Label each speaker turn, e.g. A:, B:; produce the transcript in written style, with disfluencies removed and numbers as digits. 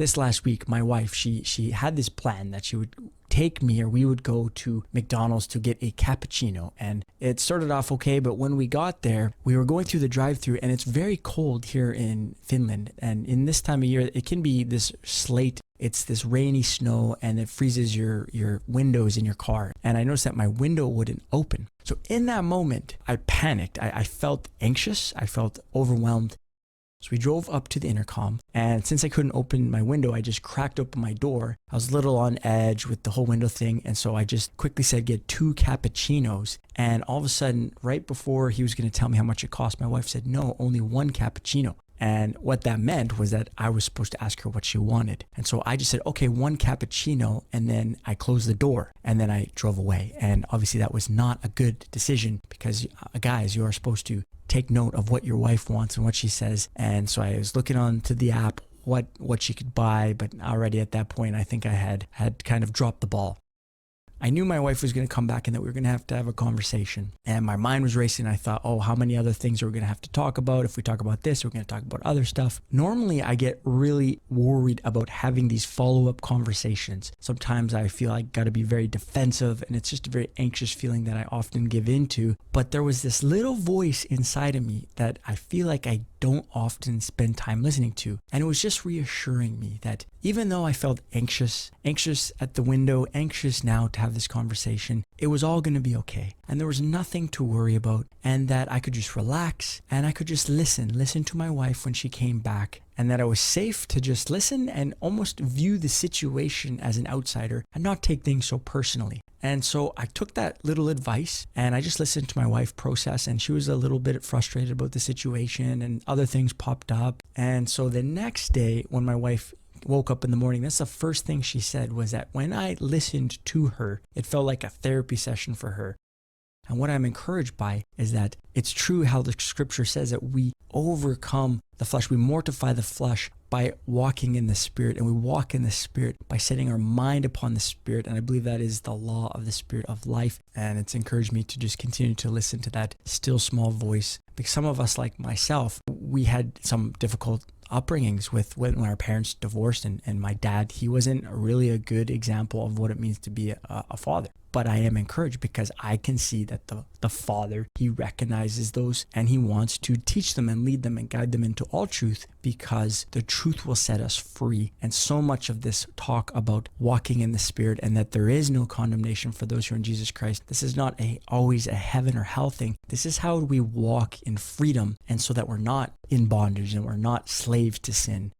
A: this last week, my wife, she had this plan that she would take me, or we would go to McDonald's to get a cappuccino. And it started off okay, but when we got there, we were going through the drive-thru, and it's very cold here in Finland. And in this time of year, it can be this slate. It's this rainy snow, and it freezes your windows in your car. And I noticed that my window wouldn't open. So in that moment, I panicked. I felt anxious. I felt overwhelmed. So we drove up to the intercom, and since I couldn't open my window, I just cracked open my door. I was a little on edge with the whole window thing, and so I just quickly said, get 2 cappuccinos. And all of a sudden, right before he was going to tell me how much it cost, my wife said, no, only 1 cappuccino. And what that meant was that I was supposed to ask her what she wanted. And so I just said, okay, 1 cappuccino. And then I closed the door, and then I drove away. And obviously that was not a good decision, because guys, you are supposed to take note of what your wife wants and what she says. And so I was looking onto the app, what she could buy, but already at that point, I think I had kind of dropped the ball. I knew my wife was going to come back and that we were going to have a conversation. And my mind was racing. I thought, oh, how many other things are we going to have to talk about? If we talk about this, we're going to talk about other stuff. Normally, I get really worried about having these follow-up conversations. Sometimes I feel I got to be very defensive, and it's just a very anxious feeling that I often give into. But there was this little voice inside of me that I feel like I don't often spend time listening to. And it was just reassuring me that even though I felt anxious at the window, anxious now to have this conversation, it was all going to be okay. And there was nothing to worry about, and that I could just relax and I could just listen to my wife when she came back, and that I was safe to just listen and almost view the situation as an outsider and not take things so personally. And so I took that little advice and I just listened to my wife process, and she was a little bit frustrated about the situation and other things popped up. And so the next day when my wife woke up in the morning, that's the first thing she said, was that when I listened to her, it felt like a therapy session for her. And what I'm encouraged by is that it's true how the scripture says that we overcome the flesh, we mortify the flesh by walking in the Spirit, and we walk in the Spirit by setting our mind upon the Spirit. And I believe that is the law of the Spirit of life. And it's encouraged me to just continue to listen to that still small voice. Because some of us, like myself, we had some difficult upbringings with when our parents divorced, and my dad, he wasn't really a good example of what it means to be a father. But I am encouraged because I can see that the Father, he recognizes those, and he wants to teach them and lead them and guide them into all truth, because the truth will set us free. And so much of this talk about walking in the Spirit, and that there is no condemnation for those who are in Jesus Christ, this is not always a heaven or hell thing. This is how we walk in freedom, and so that we're not in bondage and we're not slaves to sin.